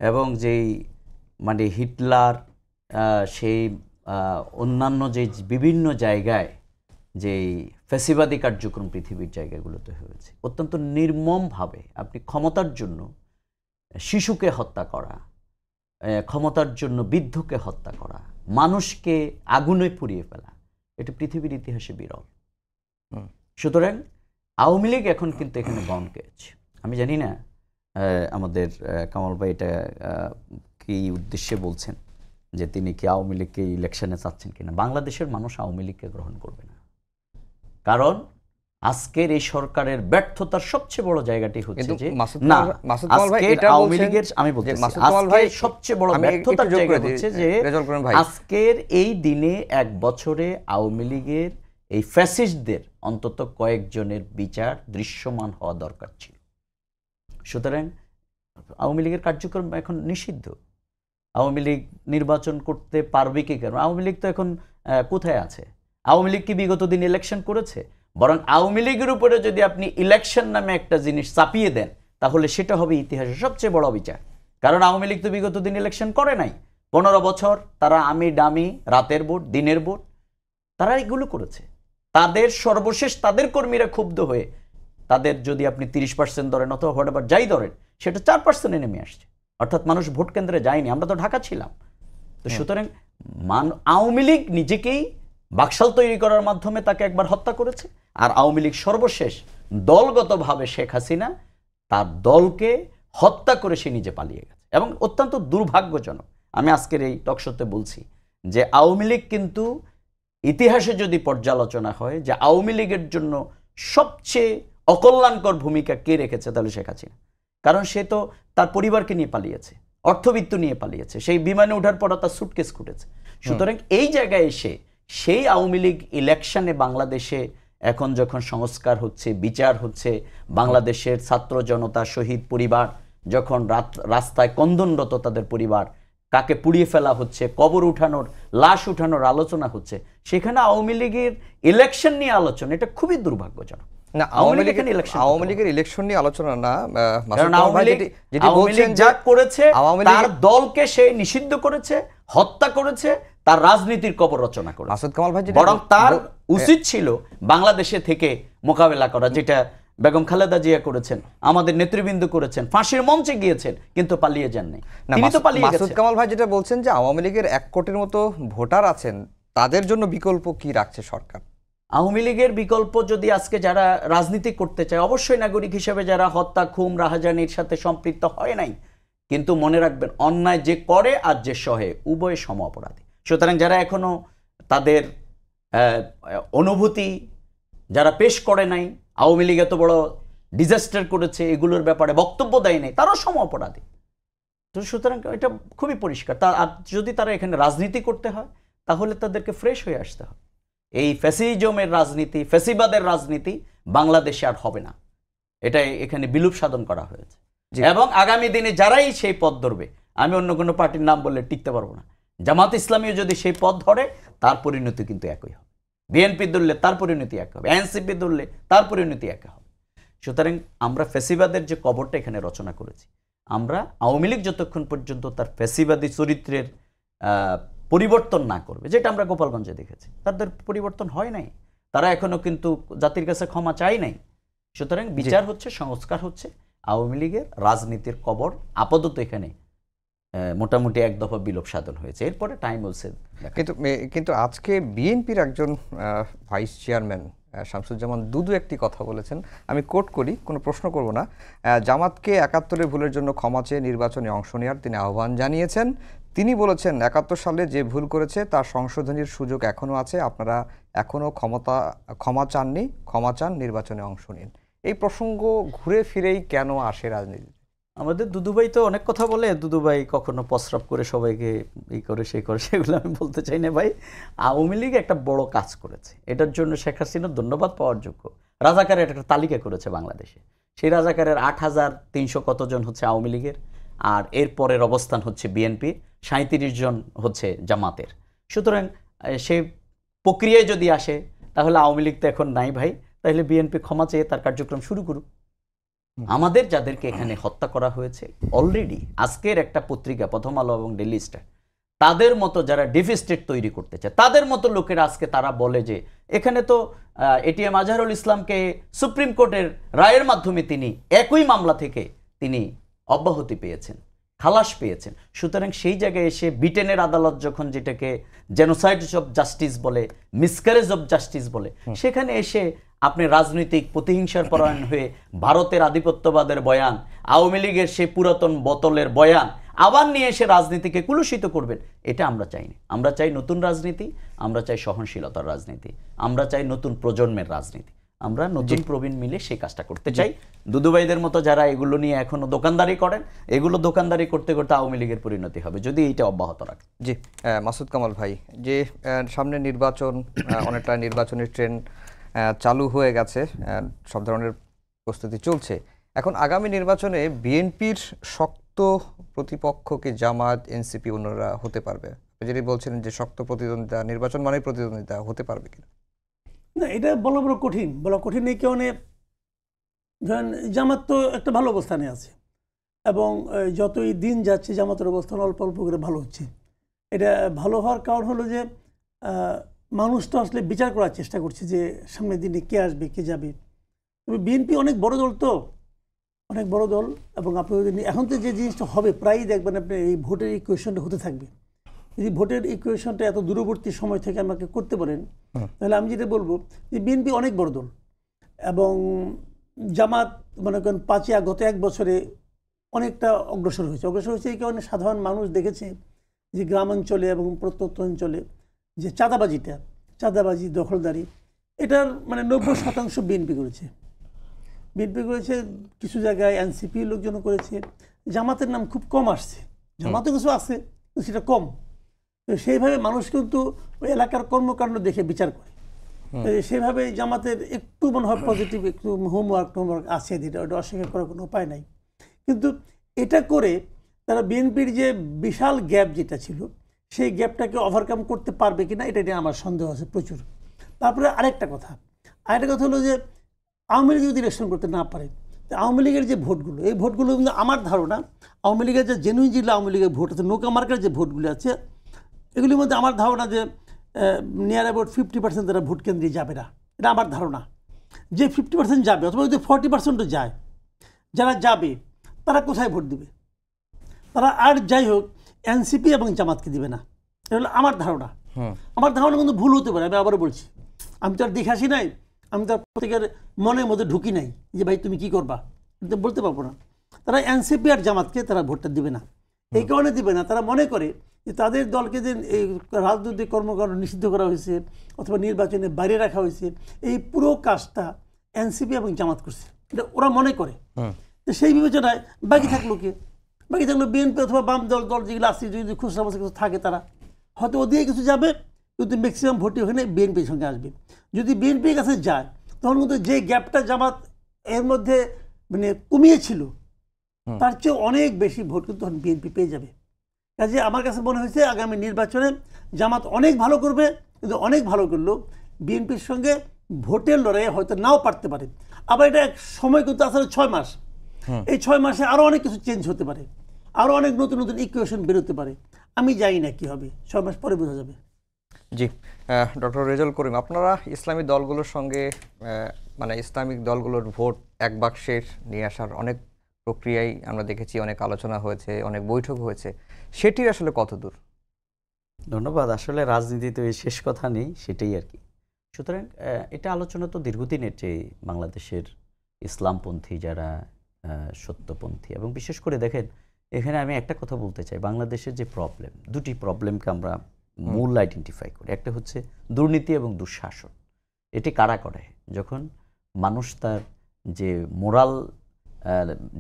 Speaker 3: এবং যেই মানে হিটলার সেই অন্যান্য যে বিভিন্ন জায়গায় যেই ফ্যাসিবাদী কার্যক্রম পৃথিবীর জায়গাগুলোতে হয়েছে, অত্যন্ত নির্মমভাবে আপনি ক্ষমতার জন্য শিশুকে হত্যা করা, ক্ষমতার জন্য বৃদ্ধকে হত্যা করা, মানুষকে আগুনে পুড়িয়ে ফেলা, এটা পৃথিবীর ইতিহাসে বিরল। সুতরাং আওয়ামী লীগ এখন কিন্তু এখানে বাউন্ড হয়েছে। আমি জানি না আমাদের কামাল ভাই এটা কি উদ্দেশ্যে বলছেন, যে তিনি কি আওয়ামী লীগকে ইলেকশনে চাচ্ছেন কিনা। বাংলাদেশের মানুষ আওয়ামী লীগকে গ্রহণ করবে না, কারণ আজকের এই সরকারের ব্যর্থতার সবচেয়ে বড় জায়গাটি হচ্ছে যে না, আওয়ামী লীগের, আমি বলছি সবচেয়ে বড় ব্যর্থতার জায়গা হচ্ছে যে আজকের এই দিনে 1 বছরে আওয়ামী লীগের এই ফ্যাসিস্টদের অন্তত কয়েকজনের বিচার দৃশ্যমান হওয়া দরকার ছিল। সুতরাং আওয়ামী লীগের কার্যক্রম এখন নিষিদ্ধ। আওয়ামী লীগ নির্বাচন করতে পারবে কি কেন? আওয়ামী লীগ তো এখন কোথায় আছে? আওয়ামী লীগ কি বিগত দিন ইলেকশন করেছে? বরং আওয়ামী লীগের উপরে যদি আপনি ইলেকশন নামে একটা জিনিস চাপিয়ে দেন, তাহলে সেটা হবে ইতিহাসের সবচেয়ে বড় বিচার। কারণ আওয়ামী লীগ তো বিগত দিন ইলেকশন করে নাই। 15 বছর তারা আমি ডামি, রাতের ভোট, দিনের ভোট, তারা এগুলো করেছে। তাদের সর্বশেষ তাদের কর্মীরা ক্ষুব্ধ হয়ে তাদের যদি আপনি 30% ধরেন অথবা হোয়াটএভার যাই ধরেন, সেটা 4% নেমে আসছে। অর্থাৎ মানুষ ভোট কেন্দ্রে যায়নি, আমরা তো ঢাকা ছিলাম। তো সুতরাং আওয়ামী লীগ নিজেকেই বাকশাল তৈরি করার মাধ্যমে তাকে একবার হত্যা করেছে, আর আওয়ামী লীগ সর্বশেষ দলগতভাবে শেখ হাসিনা তার দলকে হত্যা করে সে নিজে পালিয়ে গেছে। এবং অত্যন্ত দুর্ভাগ্যজনক, আমি আজকের এই টকশোতে বলছি যে আওয়ামী লীগ কিন্তু ইতিহাসে যদি পর্যালোচনা হয় যে আওয়ামী লীগের জন্য সবচেয়ে অকল্যাণকর ভূমিকা কে রেখেছে, তাহলে শেখ হাসিনা। কারণ সে তো তার পরিবারকে নিয়ে পালিয়েছে, অর্থবিত্ত নিয়ে পালিয়েছে, সেই বিমানে ওঠার পর তার সুটকেস খুঁটেছে। সুতরাং এই জায়গায় এসে সেই আওয়ামী লীগ ইলেকশনে বাংলাদেশে এখন যখন সংস্কার হচ্ছে, বিচার হচ্ছে, বাংলাদেশের ছাত্র জনতা, শহীদ পরিবার যখন রাস্তায় কন্দনরত তাদের পরিবার, কাকে পুড়িয়ে ফেলা হচ্ছে, কবর উঠানোর, লাশ উঠানোর আলোচনা হচ্ছে, সেখানে আওয়ামী লীগের ইলেকশন নিয়ে আলোচনা, এটা খুবই দুর্ভাগ্যজনক।
Speaker 1: না,
Speaker 3: আওয়ামী লীগ এখানে election
Speaker 1: আওয়ামী লীগের ইলেকশন নিয়ে আলোচনা না, মাসুদ
Speaker 3: কারণ
Speaker 1: কামাল
Speaker 3: আওয়ামী
Speaker 1: ভাই
Speaker 3: লীগ
Speaker 1: যেটি বলছেন যে
Speaker 3: যা করেছে
Speaker 1: আওয়ামী
Speaker 3: তার
Speaker 1: লীগ
Speaker 3: দলকে সে নিষিদ্ধ করেছে, হত্যা করেছে, তার রাজনীতির কবর রচনা করেছে।
Speaker 1: মাসুদ কামাল ভাই
Speaker 3: বরং তার উচিত ছিল বাংলাদেশে থেকে মোকাবেলা করা, যেটা বেগম খালেদা জিয়া করেছেন, আমাদের নেতৃবৃন্দ করেছেন, ফাঁসির মঞ্চে গিয়েছেন, কিন্তু পালিয়ে যান নাই।
Speaker 1: না,
Speaker 3: তিনি তো পালিয়ে
Speaker 1: মাসুদ
Speaker 3: গেছেন।
Speaker 1: কামাল ভাই যেটা বলছেন যে আওয়ামী লীগের 1 কোটির মতো ভোটার আছেন, তাদের জন্য বিকল্প কি রাখছে সরকার?
Speaker 3: আওয়ামী লীগের বিকল্প যদি আজকে যারা রাজনীতি করতে চায়, অবশ্যই নাগরিক হিসেবে যারা হত্যা, খুন, রাহাজানির সাথে সম্পৃক্ত হয় নাই, কিন্তু মনে রাখবেন অন্যায় যে করে আর যে সহে উভয় সম অপরাধী। সুতরাং যারা এখনো তাদের অনুভূতি যারা পেশ করে নাই, আওয়ামী লীগ এত বড় ডিজাস্টার করেছে এগুলোর ব্যাপারে বক্তব্য দেয় নাই, তারাও সম অপরাধী। তো সুতরাং এটা খুবই পরিষ্কার। আর যদি তারা এখানে রাজনীতি করতে হয় তাহলে তাদেরকে ফ্রেশ হয়ে আসতে হবে। এই ফ্যাসিজমের রাজনীতি, ফ্যাসিবাদের রাজনীতি বাংলাদেশে আর হবে না, এটা এখানে বিলুপ সাধন করা হয়েছে। এবং আগামী দিনে যারাই সেই পথ ধরবে, আমি অন্য কোনো পার্টির নাম বললে টিকতে পারবো না, জামাত ইসলামীও যদি সেই পথ ধরে তার পরিণতি কিন্তু একই হবে, বিএনপি ধরলে তার পরিণতি এক হবে, এনসিপি ধরলে তার পরিণতি এক হবে। সুতরাং আমরা ফ্যাসিবাদের যে কবরটা এখানে রচনা করেছি, আমরা আওয়ামী লীগ যতক্ষণ পর্যন্ত তার ফ্যাসিবাদী চরিত্রের পরিবর্তন না করবে, যেটা আমরা গোপালগঞ্জে দেখেছি, তাদের পরিবর্তন হয় নাই, তারা এখনো কিন্তু জাতির কাছে ক্ষমা চাই নাই। সুতরাং বিচার হচ্ছে, সংস্কার হচ্ছে, আওয়ামী লীগের রাজনীতির কবর আপাতত এখানে মোটামুটি এক দফা বিলোপ সাধন হয়েছে, এরপরে টাইম হচ্ছে।
Speaker 1: কিন্তু আজকে বিএনপির একজন ভাইস চেয়ারম্যান শামসুজ্জামান দুদু একটি কথা বলেছেন, আমি কোট করি, কোনো প্রশ্ন করব না। জামাতকে ৭১-এর ভুলের জন্য ক্ষমা চেয়ে নির্বাচনে অংশ নেওয়ার তিনি আহ্বান জানিয়েছেন। তিনি বলেছেন ৭১ সালে যে ভুল করেছে তার সংশোধনের সুযোগ এখনও আছে, আপনারা এখনও ক্ষমা চাননি, ক্ষমা চান, নির্বাচনে অংশ নিন। এই প্রসঙ্গ ঘুরে ফিরেই কেন আসে রাজনীতি?
Speaker 3: আমাদের দুদুভাই তো অনেক কথা বলে, দুদুভাই কখনো প্রস্রাব করে সবাইকে এই করে সেই করে, সেগুলো আমি বলতে চাই না ভাই। আওয়ামী লীগ একটা বড় কাজ করেছে, এটার জন্য শেখ হাসিনা ধন্যবাদ পাওয়ার যোগ্য। রাজাকারের একটা তালিকা করেছে বাংলাদেশে, সেই রাজাকারের ৮,৩০০ কতজন হচ্ছে আওয়ামী লীগের, আর এরপরের অবস্থান হচ্ছে বিএনপির, ৩৭ জন হচ্ছে জামাতের। সুতরাং সেই প্রক্রিয়ায় যদি আসে তাহলে আওয়ামী লীগ তো এখন নাই ভাই, তাহলে বিএনপি ক্ষমা চেয়ে তার কার্যক্রম শুরু করুক। আমাদের যাদেরকে এখানে হত্যা করা হয়েছে অলরেডি, আজকের একটা পত্রিকা প্রথম আলো এবং ডেইলি স্টার, তাদের মতো যারা ডিপ স্টেট তৈরি করতে চায়, তাদের মতো লোকেরা আজকে তারা বলে যে এখানে তো এটিএম আজহারুল ইসলামকে সুপ্রিম কোর্টের রায়ের মাধ্যমে তিনি একই মামলা থেকে তিনি অব্যাহতি পেয়েছেন, খালাস পেয়েছেন। সুতরাং সেই জায়গায় এসে ব্রিটেনের আদালত যখন যেটাকে জেনোসাইড অফ জাস্টিস বলে, মিসক্যারেজ অফ জাস্টিস বলে, সেখানে এসে আপনি রাজনৈতিক প্রতিহিংসার পরায়ণ হয়ে ভারতের আধিপত্যবাদের বয়ান, আওয়ামী লীগের সেই পুরাতন বোতলের বয়ান আবার নিয়ে এসে রাজনীতিকে কুলুষিত করবেন, এটা আমরা চাই না। আমরা চাই নতুন রাজনীতি, আমরা চাই সহনশীলতার রাজনীতি, আমরা চাই নতুন প্রজন্মের রাজনীতি, আমরা নতুন প্রবীণ মিলে সেই কাজটা করতে চাই। দুদুভাইদের মতো যারা এগুলো নিয়ে এখনো দোকানদারি করেন, এগুলো দোকানদারি করতে করতে আওয়ামী লীগের পরিণতি হবে যদি এইটা অব্যাহত রাখে।
Speaker 1: জি, মাসুদ কামাল ভাই, যে সামনে নির্বাচন, অনেকটা নির্বাচনের ট্রেন্ড চালু হয়ে গেছে, সব ধরনের প্রস্তুতি চলছে, এখন আগামী নির্বাচনে বিএনপির শক্ত প্রতিপক্ষকে জামাত, এনসিপি অন্যরা হতে পারবে? যদি বলছেন যে শক্ত প্রতিদ্বন্দ্বিতা, নির্বাচন মানে প্রতিদ্বন্দ্বিতা, হতে পারবে কিনা?
Speaker 2: না, এটা বলা বড় কঠিন, বলা কঠিন এই কারণে ধরেন জামাত তো একটা ভালো অবস্থানে আছে, এবং যতই দিন যাচ্ছে জামাতের অবস্থান অল্প অল্প করে ভালো হচ্ছে। এটা ভালো হওয়ার কারণ হলো যে মানুষ তো আসলে বিচার করার চেষ্টা করছে যে সামনের দিনে কে আসবে, কে যাবে। তবে বিএনপি অনেক বড় দল, তো অনেক বড় দল, এবং আপনি এখন তো যে জিনিসটা হবে প্রায়ই দেখবেন আপনি এই ভোটের ইকুয়েশনটা হতে থাকবে। যদি ভোটের ইকুয়েশনটা এত দূরবর্তী সময় থেকে আমাকে করতে পারেন, তাহলে আমি যেটা বলবো যে বিএনপি অনেক বড় দল, এবং জামাত মনে করেন 5 গত 1 বছরে অনেকটা অগ্রসর হয়েছে। এই কারণে সাধারণ মানুষ দেখেছে যে গ্রামাঞ্চলে এবং প্রত্যন্ত অঞ্চলে যে চাঁদাবাজি, দখলদারি, এটার মানে 90% বিএনপি করেছে। কিছু জায়গায় এনসিপি লোকজন করেছে, জামাতের নাম খুব কম আসছে, জামাতে কিছু আছে কিন্তু সেটা কম। তো সেইভাবে মানুষ কিন্তু ওই এলাকার কর্মকাণ্ড দেখে বিচার করে, সেইভাবে জামাতের একটু মনে হয় পজিটিভ, একটু হোমওয়ার্ক আছে, ওটা অস্বীকার করার কোনো উপায় নাই। কিন্তু এটা করে তারা বিএনপির যে বিশাল গ্যাপ যেটা ছিল, সেই গ্যাপটাকে ওভারকাম করতে পারবে কিনা, এটা নিয়ে আমার সন্দেহ আছে প্রচুর। তারপরে আরেকটা কথা হলো যে আওয়ামী লীগ যদি ইলেকশন করতে না পারে, আওয়ামী লীগের যে ভোটগুলো, এই ভোটগুলো কিন্তু আমার ধারণা আওয়ামী লীগের যে জেনুইন যেগুলো আওয়ামী লীগের ভোট আছে, নৌকা মার্কের যে ভোটগুলো আছে, এগুলির মধ্যে আমার ধারণা যে নিয়ার অ্যাবাউট 50% তারা ভোট কেন্দ্রে যাবে না, এটা আমার ধারণা। যে 50% যাবে, অথবা যদি 40%ও যায়, যারা যাবে তারা কোথায় ভোট দেবে? তারা আর যাই হোক এনসিপি এবং জামাতকে দিবে না, এটা হলো আমার ধারণা। আমার ধারণা কিন্তু ভুল হতে পারে, আমি আবারও বলছি, আমি তো আর দেখে আসি নাই, আমি তো প্রত্যেকের মনের মধ্যে ঢুকি নাই যে ভাই তুমি কি করবা, কিন্তু বলতে পারবো না। তারা এনসিপি আর জামাতকে তারা ভোটটা দিবে না। এই কারণে দিবে না, তারা মনে করে যে তাদের দলকে যে এই রাজনৈতিক কর্মকাণ্ড নিষিদ্ধ করা হয়েছে অথবা নির্বাচনে বাইরে রাখা হয়েছে, এই পুরো কাজটা এনসিপি এবং জামাত করছে, এটা ওরা মনে করে। তো সেই বিবেচনায় বাকি থাকলো কে? বাকি থাকলো বিএনপি অথবা বাম দল যেগুলো আসছে, যদি খুচরা বসে কিছু থাকে তারা হয়তো ওদিকে কিছু যাবে, কিন্তু ম্যাক্সিমাম ভোটই ওখানে বিএনপির সঙ্গে আসবে। যদি বিএনপির কাছে যায় তখন কিন্তু যে গ্যাপটা জামাত এর মধ্যে মানে কমিয়েছিল তার চেয়ে অনেক বেশি ভোট কিন্তু তখন বিএনপি পেয়ে যাবে। কাজে আমার কাছে মনে হয়েছে আগামী নির্বাচনে জামাত অনেক ভালো করবে, কিন্তু অনেক ভালো করলেও বিএনপির সঙ্গে ভোটের লড়াইয়ে হয়তো নাও পারতে পারে। আবার এটা এক সময় কিন্তু আসলে 6 মাস, এই 6 মাসে আরও অনেক কিছু চেঞ্জ হতে পারে, আরও অনেক নতুন নতুন ইকুয়েশন বেরোতে পারে। আমি জানি না কি হবে, 6 মাস পরে বোঝা যাবে।
Speaker 1: জি, ডক্টর রেজাউল করিম, আপনারা ইসলামী দলগুলোর সঙ্গে মানে ইসলামিক দলগুলোর ভোট এক বাক্সের নিয়ে আসার অনেক প্রক্রিয়ায় আমরা দেখেছি, অনেক আলোচনা হয়েছে, অনেক বৈঠক হয়েছে, সেটি আসলে কতদূর?
Speaker 3: ধন্যবাদ। আসলে রাজনীতিতে ওই শেষ কথা নেই, সেটাই আর কি। সুতরাং এটা আলোচনা তো দীর্ঘদিনের, যে বাংলাদেশের ইসলামপন্থী যারা সত্যপন্থী, এবং বিশেষ করে দেখেন এখানে আমি একটা কথা বলতে চাই, বাংলাদেশের যে প্রবলেম, দুটি প্রবলেমকে আমরা মূল আইডেন্টিফাই করি। একটা হচ্ছে দুর্নীতি এবং দুঃশাসন। এটি কারা করে? যখন মানুষ তার যে মোরাল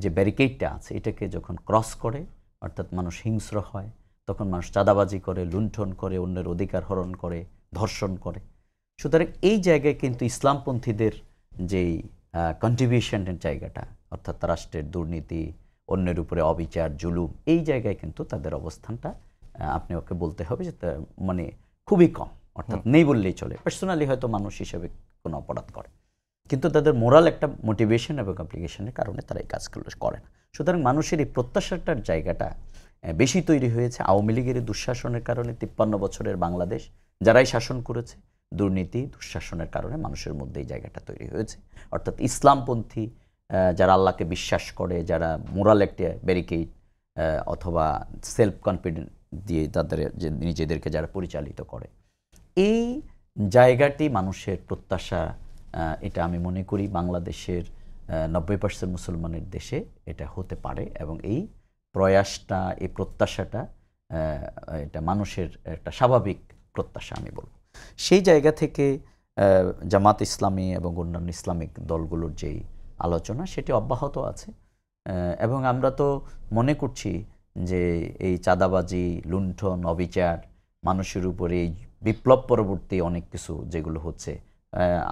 Speaker 3: যে ব্যারিকেডটা আছে এটাকে যখন ক্রস করে, অর্থাৎ মানুষ হিংস্র হয়, তখন মানুষ চাঁদাবাজি করে, লুণ্ঠন করে, অন্যের অধিকার হরণ করে, ধর্ষণ করে। সুতরাং এই জায়গায় কিন্তু ইসলামপন্থীদের যেই কন্ট্রিবিউশনের জায়গাটা, অর্থাৎ রাষ্ট্রের দুর্নীতি, অন্যের উপরে অবিচার, জুলুম, এই জায়গায় কিন্তু তাদের অবস্থানটা আপনি ওকে বলতে হবে যে মানে খুবই কম, অর্থাৎ নেই বললেই চলে। পার্সোনালি হয়তো মানুষ হিসেবে কোনো অপরাধ করে, কিন্তু তাদের মোরাল একটা মোটিভেশন এবং অ্যাপ্লিকেশনের কারণে তারা এই কাজগুলো করে না। সুতরাং মানুষের এই প্রত্যাশাটার জায়গাটা বেশি তৈরি হয়েছে আওয়ামী লীগের দুঃশাসনের কারণে। 53 বছরের বাংলাদেশ যারাই শাসন করেছে, দুর্নীতি দুঃশাসনের কারণে মানুষের মধ্যে এই জায়গাটা তৈরি হয়েছে। অর্থাৎ ইসলামপন্থী যারা আল্লাহকে বিশ্বাস করে, যারা মোরাল একটা ব্যারিকেড অথবা সেলফ কনফিডেন্ট দিয়ে তাদের যে নিজেদেরকে যারা পরিচালিত করে, এই জায়গাটি মানুষের প্রত্যাশা। এটা আমি মনে করি বাংলাদেশের 90% মুসলমানের দেশে এটা হতে পারে, এবং এই প্রয়াসটা, এই প্রত্যাশাটা এটা মানুষের একটা স্বাভাবিক প্রত্যাশা আমি বলব। সেই জায়গা থেকে জামাত ইসলামী এবং অন্যান্য ইসলামিক দলগুলোর যেই আলোচনা সেটি অব্যাহত আছে, এবং আমরা তো মনে করছি যে এই চাঁদাবাজি, লুণ্ঠন, অবিচার, মানুষের উপরে এই বিপ্লব পরবর্তী অনেক কিছু যেগুলো হচ্ছে,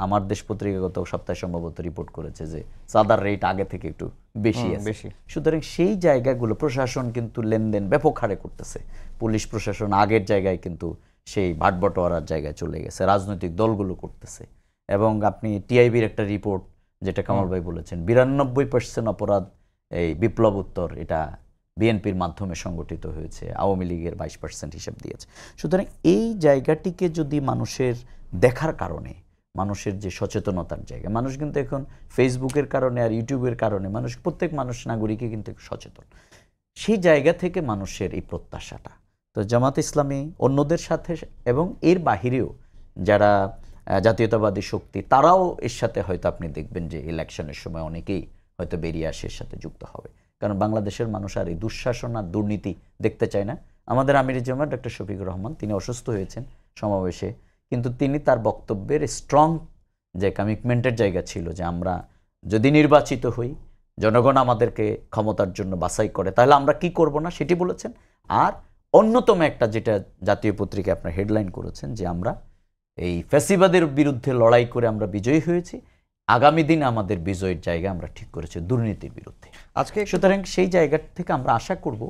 Speaker 3: আমার দেশ পত্রিকা গত সপ্তাহে সম্ভবত রিপোর্ট করেছে যে চাঁদার রেট আগে থেকে একটু বেশি আছে। সুতরাং সেই জায়গাগুলো প্রশাসন কিন্তু লেনদেন ব্যাপক হারে করতেছে। পুলিশ প্রশাসন আগের জায়গায় কিন্তু সেই ভাটবটোয়ারার জায়গায় চলে গেছে, রাজনৈতিক দলগুলো করতেছে। এবং আপনি টিআইবির একটা রিপোর্ট, যেটা কামাল ভাই বলেছেন, 92% অপরাধ এই বিপ্লব উত্তর এটা বিএনপির মাধ্যমে সংগঠিত হয়েছে, আওয়ামী লীগের 22% হিসাব দিয়েছে। সুতরাং এই জায়গাটিকে যদি মানুষের দেখার কারণে, মানুষের যে সচেতনতার জায়গা, মানুষ কিন্তু এখন ফেসবুকের কারণে আর ইউটিউবের কারণে প্রত্যেক মানুষ নাগরিকই কিন্তু সচেতন, সেই জায়গা থেকে মানুষের এই প্রত্যাশাটা। তো জামাত ইসলামী অন্যদের সাথে এবং এর বাহিরেও যারা জাতীয়তাবাদী শক্তি, তারাও এর সাথে হয়তো আপনি দেখবেন যে ইলেকশনের সময় অনেকেই হয়তো বেরিয়ে আসে এর সাথে যুক্ত হবে, কারণ বাংলাদেশের মানুষ আর এই দুঃশাসন আর দুর্নীতি দেখতে চায় না। আমাদের আমির জামাত ডক্টর শফিকুর রহমান, তিনি অসুস্থ হয়েছেন সমাবেশে, কিন্তু তিনি তার বক্তব্যের স্ট্রং যে কমিটমেন্টের জায়গা ছিল যে আমরা যদি নির্বাচিত হই, জনগণ আমাদেরকে ক্ষমতার জন্য বাছাই করে, তাহলে আমরা কি করব না সেটি বলেছেন। আর অন্যতম একটা যেটা জাতীয় পত্রিকায় আপনার হেডলাইন করেছেন যে আমরা এই ফ্যাসিবাদের বিরুদ্ধে লড়াই করে আমরা বিজয়ী হয়েছি, আগামী দিনে আমাদের বিজয়ের জায়গা আমরা ঠিক করেছি দুর্নীতির বিরুদ্ধে। আজকে সুতরাং সেই জায়গা থেকে আমরা আশা করব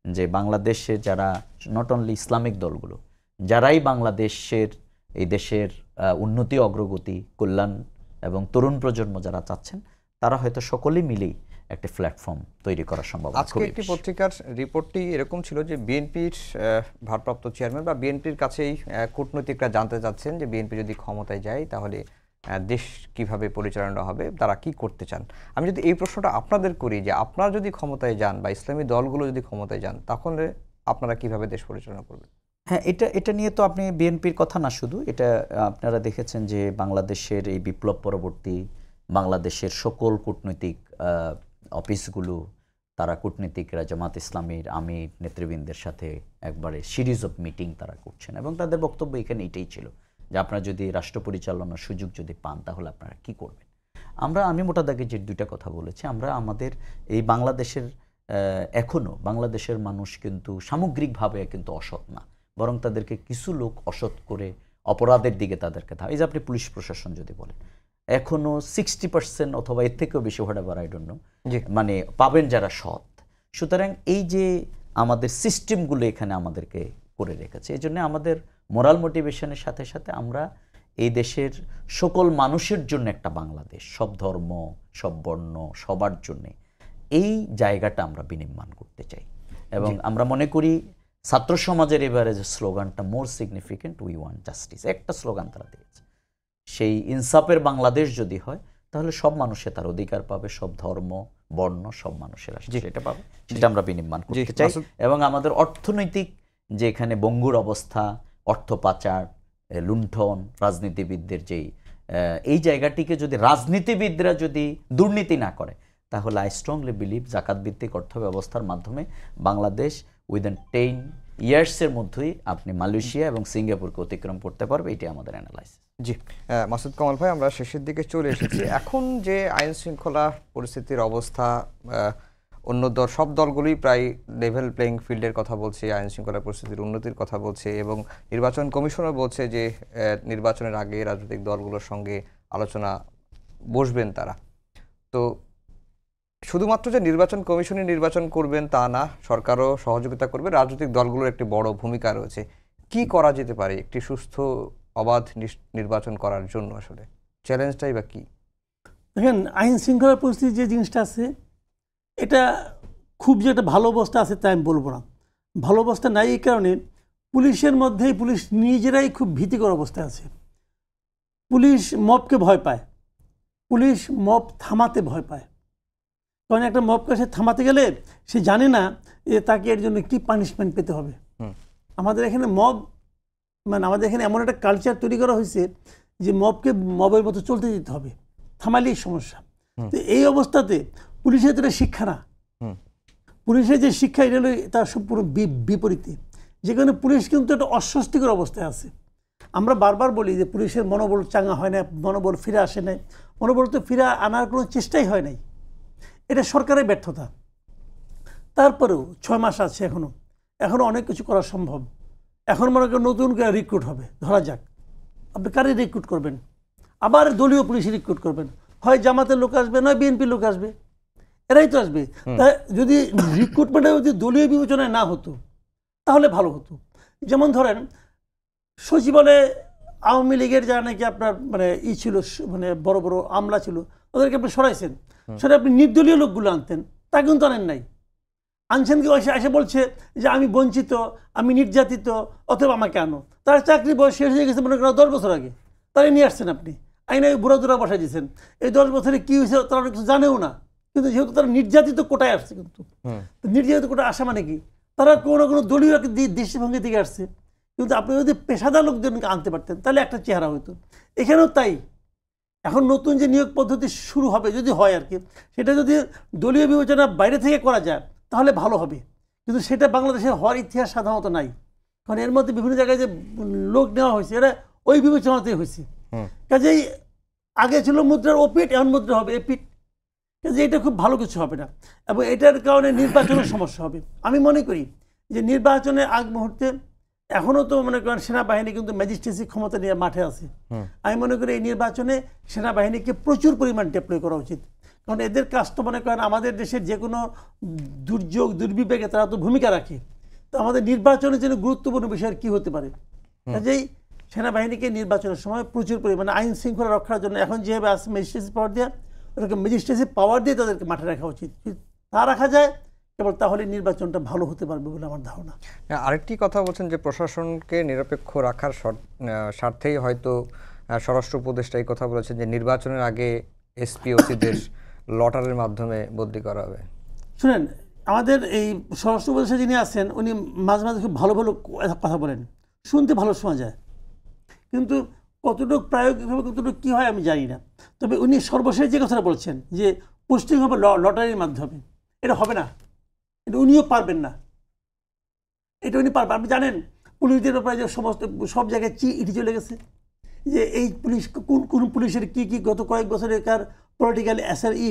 Speaker 3: যে বাংলাদেশে যারা নট অনলি ইসলামিক দলগুলো, যারাই বাংলাদেশের এই দেশের উন্নতি, অগ্রগতি, কল্যাণ এবং তরুণ প্রজন্ম যারা চাচ্ছেন তারা হয়তো সকলেই মিলেই একটা প্ল্যাটফর্ম তৈরি করা সম্ভব।
Speaker 1: আজকে একটি পত্রিকার রিপোর্টটি এরকম ছিল যে বিএনপির ভারপ্রাপ্ত চেয়ারম্যান বা বিএনপির কাছেই কূটনৈতিকরা জানতে চাচ্ছেন যে বিএনপি যদি ক্ষমতায় যায় তাহলে দেশ কিভাবে পরিচালনা হবে, তারা কি করতে চান। আমি যদি এই প্রশ্নটা আপনাদের করি যে আপনারা যদি ক্ষমতায় যান বা ইসলামী দলগুলো যদি ক্ষমতায় যান তাহলে আপনারা কিভাবে দেশ পরিচালনা করবেন?
Speaker 3: হ্যাঁ, এটা নিয়ে তো আপনি বিএনপির কথা না শুধু, এটা আপনারা দেখেছেন যে বাংলাদেশের এই বিপ্লব পরবর্তী বাংলাদেশের সকল কূটনৈতিক অফিসগুলো, তারা কূটনীতিকরা জামাত ইসলামীর আমির নেতৃবৃন্দের সাথে একবারে সিরিজ অফ মিটিং তারা করছেন এবং তাদের বক্তব্য এখানে এটাই ছিল যে আপনারা যদি রাষ্ট্র পরিচালনার সুযোগ যদি পান তাহলে আপনারা কি করবেন। আমি মোটা দাগে যে দুইটা কথা বলেছি, আমরা আমাদের এই বাংলাদেশের এখনও বাংলাদেশের মানুষ কিন্তু সামগ্রিকভাবে কিন্তু অসৎ না, বরং তাদেরকে কিছু লোক অসৎ করে অপরাধের দিকে তাদেরকে এই যে আপনি পুলিশ প্রশাসন যদি বলেন এখনো 60% অথবা এর থেকেও বেশি হোয়াটএভার আই ডোন্ট নো মানে পাবেন যারা সৎ। সুতরাং এই যে আমাদের সিস্টেমগুলো এখানে আমাদেরকে করে রেখেছে, এই জন্য আমাদের মোরাল মোটিভেশনের সাথে সাথে আমরা এই দেশের সকল মানুষের জন্য একটা বাংলাদেশ, সব ধর্ম সব বর্ণ সবার জন্যে, এই জায়গাটা আমরা বিনির্মাণ করতে চাই। এবং আমরা মনে করি ছাত্র সমাজের এবারে যে স্লোগানটা মোর সিগনিফিকেন্ট উই ওয়ান্ট জাস্টিস, একটা স্লোগান তারা দিয়েছে, সেই ইনসাফের বাংলাদেশ যদি হয় তাহলে সব মানুষে তার অধিকার পাবে, সব ধর্ম বর্ণ সব মানুষের সেটা পাবে, সেটা আমরা বিনির্মাণ করতে চাই। এবং আমাদের অর্থনৈতিক যে এখানে বঙ্গুর অবস্থা, অর্থ পাচার, লুণ্ঠন, রাজনীতিবিদদের যেই এই জায়গাটিকে যদি রাজনীতিবিদরা যদি দুর্নীতি না করে তাহলে আই স্ট্রংলি বিলিভ জাকাত ভিত্তিক অর্থ ব্যবস্থার মাধ্যমে বাংলাদেশ উইদিন 10 ইয়ার্সের মধ্যেই আপনি মালয়েশিয়া এবং সিঙ্গাপুরকে অতিক্রম করতে পারবে, এটি আমাদের অ্যানালাইসিস।
Speaker 1: জি মাসুদ কামাল ভাই, আমরা শেষের দিকে চলে এসেছি। এখন যে আইন শৃঙ্খলা পরিস্থিতির অবস্থা, অন্য সব দলগুলোই প্রায় লেভেল প্লেইং ফিল্ডের কথা বলছে, আইন শৃঙ্খলা পরিস্থিতির উন্নতির কথা বলছে এবং নির্বাচন কমিশনও বলছে যে নির্বাচনের আগে রাজনৈতিক দলগুলোর সঙ্গে আলোচনা বসবেন তারা। তো শুধুমাত্র যে নির্বাচন কমিশনই নির্বাচন করবেন তা না, সরকারও সহযোগিতা করবে, রাজনৈতিক দলগুলোর একটি বড় ভূমিকা রয়েছে। কি করা যেতে পারে একটি সুস্থ অবাধ নির্বাচন করার জন্য? আসলে চ্যালেঞ্জটাই বা কি?
Speaker 2: দেখেন, আইন শৃঙ্খলা পরিস্থিতি যে জিনিসটা আছে এটা খুব যে একটা ভালো অবস্থা আছে তাই আমি বলবো না। ভালো অবস্থা নাই এই কারণে পুলিশের মধ্যেই পুলিশ নিজেরাই খুব ভীতিকর অবস্থায় আছে। পুলিশ মবকে ভয় পায়, পুলিশ মব থামাতে ভয় পায়। কারণ একটা মবকে সে থামাতে গেলে সে জানে না যে তাকে এর জন্য কী পানিশমেন্ট পেতে হবে। আমাদের এখানে আমাদের এখানে এমন একটা কালচার তৈরি করা হয়েছে যে মবকে মবের মতো চলতে দিতে হবে, থামালেই সমস্যা। তো এই অবস্থাতে পুলিশের তো এটা শিক্ষা না, পুলিশের যে শিক্ষা এটা হলো তার সম্পূর্ণ বিপরীতে, যেখানে পুলিশ কিন্তু একটা অস্বস্তিকর অবস্থায় আছে। আমরা বারবার বলি যে পুলিশের মনোবল চাঙ্গা হয় না, মনোবল ফিরে আসে নাই, মনোবল তো ফিরে আনার কোনো চেষ্টাই হয় নাই, এটা সরকারের ব্যর্থতা। তারপরেও 6 মাস আছে, এখনও অনেক কিছু করা সম্ভব। এখন মনে করেন নতুন করে রিক্রুট হবে, ধরা যাক আপনি কারে রিক্রুট করবেন, আবার দলীয় পুলিশ রিক্রুট করবেন, হয় জামাতের লোক আসবে নয় বিএনপির লোক আসবে, এরাই তো আসবে। তাই যদি রিক্রুটমেন্টে যদি দলীয় বিবেচনায় না হতো তাহলে ভালো হতো। যেমন ধরেন সচিবালয়ে আওয়ামী লীগের যা নাকি আপনার ছিল, বড় বড় আমলা ছিল, ওদেরকে আপনি সরাইছেন, সেটা আপনি নির্দলীয় লোকগুলো আনতেন, তা কিন্তু আনেন নাই। আনছেন কি এসে বলছে যে আমি বঞ্চিত, আমি নির্যাতিত, অথবা আমাকে আনো। তার চাকরি বয়স শেষ হয়ে গেছে মনে করেন 10 বছর আগে, তারাই নিয়ে আসছেন আপনি, আইনে বুড়া দুরা বসাই দিয়েছেন। এই 10 বছরে কী হয়েছে তারা কিছু জানেও না, কিন্তু যেহেতু তারা নির্যাতিত কোটায় আসছে, কিন্তু নির্যাতিত কোটায় আসা মানে কি, তারা কোনো দলীয় দৃষ্টিভঙ্গি থেকে আসছে। কিন্তু আপনি যদি পেশাদার লোকজনকে আনতে পারতেন তাহলে একটা চেহারা হতো। এখানেও তাই, এখন নতুন যে নিয়োগ পদ্ধতি শুরু হবে, যদি হয় আর কি, সেটা যদি দলীয় বিবেচনা বাইরে থেকে করা যায় তাহলে ভালো হবে। কিন্তু সেটা বাংলাদেশের হওয়ার ইতিহাস সাধারণত নাই, কারণ এর মধ্যে বিভিন্ন জায়গায় যে লোক নেওয়া হয়েছে এরা ওই বিবেচনাতেই হয়েছে। কাজেই আগে ছিল মুদ্রার ওপিট, এখন মুদ্রা হবে এপিট, কাজে এটা খুব ভালো কিছু হবে না এবং এটার কারণে নির্বাচনের সমস্যা হবে। আমি মনে করি যে নির্বাচনের আগ মুহূর্তে এখনও তো মনে করেন সেনাবাহিনী কিন্তু ম্যাজিস্ট্রেসি ক্ষমতা নিয়ে মাঠে আছে। আমি মনে করি এই নির্বাচনে সেনাবাহিনীকে প্রচুর পরিমাণ ডেপ্লয় করা উচিত, কারণ এদের কাজ তো মনে করেন আমাদের দেশের যে কোনো দুর্যোগ দুর্বিপাকে তারা তো ভূমিকা রাখে। তো আমাদের নির্বাচনের জন্য গুরুত্বপূর্ণ বিষয় কি হতে পারে, কাজেই সেনাবাহিনীকে নির্বাচনের সময় প্রচুর পরিমাণে আইন শৃঙ্খলা রক্ষার জন্য এখন যেভাবে আছে ম্যাজিস্ট্রেসি পাওয়ার দেওয়া, ওটাকে ম্যাজিস্ট্রেসি পাওয়ার দিয়ে তাদেরকে মাঠে রাখা উচিত। তা রাখা যায় কেবল তাহলে নির্বাচনটা ভালো হতে পারবে বলে আমার ধারণা।
Speaker 1: আরেকটি কথা বলছেন যে প্রশাসনকে নিরপেক্ষ রাখার স্বার্থেই হয়তো স্বরাষ্ট্র উপদেষ্টা এই কথা বলেছেন যে নির্বাচনের আগে এসপি ওসিদের লটারির মাধ্যমে বদলি করা হবে।
Speaker 2: শুনেন, আমাদের এই স্বরাষ্ট্র উপদেষ্টা যিনি আছেন উনি মাঝে মাঝে খুব ভালো ভালো কথা বলেন, শুনতে ভালো শোনা যায়, কিন্তু কতটুকু প্রায়োগিকভাবে কতটুকু কী হয় আমি জানি না। তবে উনি সর্বশেষ যে কথাটা বলছেন যে পোস্টিং হবে লটারির মাধ্যমে, এটা হবে না, এটা উনিও পারবেন না, এটা উনি পারবেন। আপনি জানেন পুলিশদের ব্যাপারে যে সমস্ত সব জায়গায় ইটি চলে গেছে যে এই পুলিশ কোন পুলিশের কী কী গত কয়েক বছরের কার পলিটিক্যাল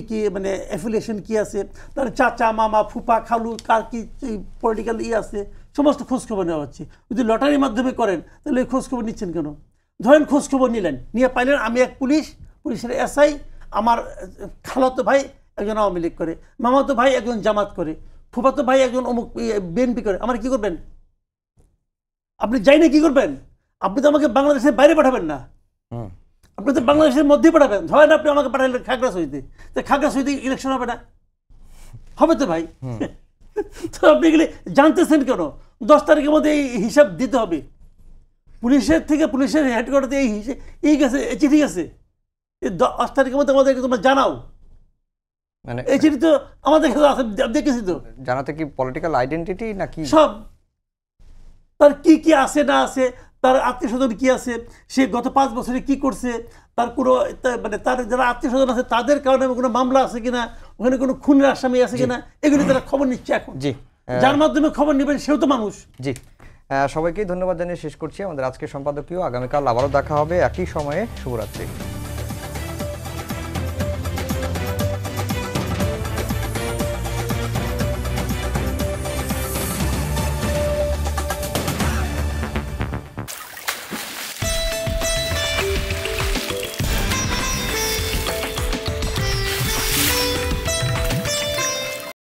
Speaker 2: কি মানে অ্যাফিলিয়েশন কী আছে, তার চাচা মামা ফুপা খালু কার কী পলিটিক্যাল আছে, সমস্ত খোঁজখবর নেওয়া হচ্ছে। যদি লটারির মাধ্যমে করেন তাহলে এই খোঁজখবর নিচ্ছেন কেন? ধরেন খোঁজখবর নিলেন, নিয়ে পাইলেন আমি এক পুলিশের এসআই, আমার খালাতো ভাই একজন আওয়ামী লীগ করে, মামাতো ভাই একজন জামাত করে, ফুফাতো ভাই একজন অমুক বিএনপি করে, আমার কি করবেন? আপনি যাই না কি করবেন? আপনি তো আমাকে বাংলাদেশের বাইরে পাঠাবেন না, আপনি তো বাংলাদেশের মধ্যে পাঠাবেন। ধরেন আপনি আমাকে পাঠালেন খাগড়াছড়িতে, তো খাগড়াছড়িতে ইলেকশন হবে না? হবে তো ভাই। তো আপনি এগুলি জানতেছেন কেন? 10 তারিখের মধ্যে এই হিসাব দিতে হবে। পুলিশের থেকে পুলিশের হেডকোয়ার্টারে এই গেছে চিঠি গেছে, এই 10 তারিখের মধ্যে আমাদেরকে তোমরা জানাও। মানে এই চিঠি তো আমাদের কাছে আছে, দেখেছি তো।
Speaker 1: জানাতে কি পলিটিক্যাল আইডেন্টিটি নাকি
Speaker 2: সব তার কি কি আছে না আছে, তার আত্মীয় স্বজন কি আছে, সে গত 5 বছরে কি করছে, তার কোনো মানে তার যারা আত্মীয় স্বজন আছে তাদের কারণে কোনো মামলা আছে কিনা, ওখানে কোনো খুনের আসামি আছে কিনা, এগুলি তারা খবর নিচ্ছে এখন।
Speaker 1: জি,
Speaker 2: যার মাধ্যমে খবর নেবেন সেও তো মানুষ।
Speaker 1: জি, সবাইকেই ধন্যবাদ জানিয়ে শেষ করছি আমাদের আজকের সম্পাদকীয়। আগামীকাল আবারও দেখা হবে একই সময়ে। শুভরাত্রি।